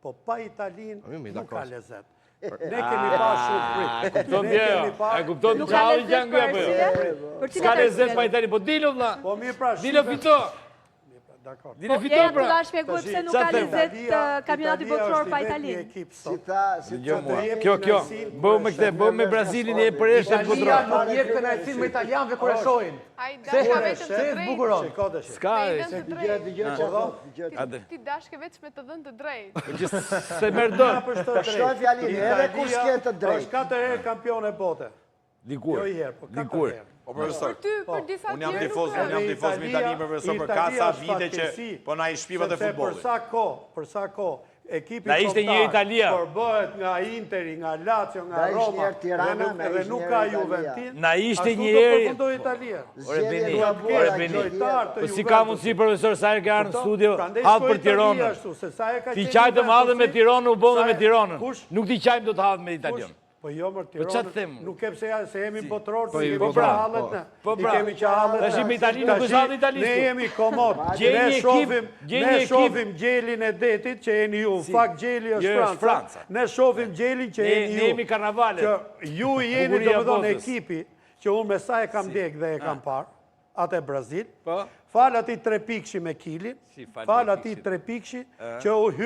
po pa Italin nuk ka lezet. Ne kemi pa shumë prit. E kupton të qalë i gjangë apo jo? Ska lezet pa Italin, po dilo vla. Po mirë pra, Dilo fito. Dilo fito Po, pra. ja të shpjegoj pse nuk ka lezet kampionati botror pa Italin. Kjo, bëu me këte, bëu me Brazilin e për eshte botror. Italia nuk jep kënaqësi me italianëve kur e shohin. Ai dashka vetëm të zbukuron. Ska, Ti dashke vetëm me të dhënë të drejtë. se merë do. Shtoj fjalin, edhe kur s'ke të drejtë. Është 4 herë kampion e bote. Dikur. Jo i herë, po 4 Dikur. herë. Po profesor, Për ty, për disa unë jam tjerë tifoz, nuk unë jam tifoz me Italinë profesor për ka sa vite që po na i shpivat e futbollit. Për sa kohë, ekipi Na ishte një Italia. përbëhet nga Interi, nga Lazio, nga Roma, dhe nuk ka Juventin. Na ishte një Ashtu do herë. përfundoj Italia. Ore Beni, po si ka mundësi profesor sa herë ka në studio hapë për Tiranën. Ti qajtë madhe me Tiranë u bëndë me Tiranën. Nuk ti qajmë do të hapë me Italian. Po jo mërë Po qatë Tiranën, themë? nuk kep se jemi botror, Po, i po, kemi pra, që halët në. po, I pra. kemi që halët në. Tashi me Italinë nuk është halë italistu. Ne jemi komod. Ne shofim gjelin e detit që jeni ju. Fakt gjeli është Franca. Ne shofim gjelin që jeni ju. Ne jemi karnavalet. Që ju jeni do më donë ekipi që unë me sa e kam dek dhe e kam par, atë e Brazil. Falë ati 3 pikëshi me Kilin. Falë ati 3 pikëshi që u hyrë.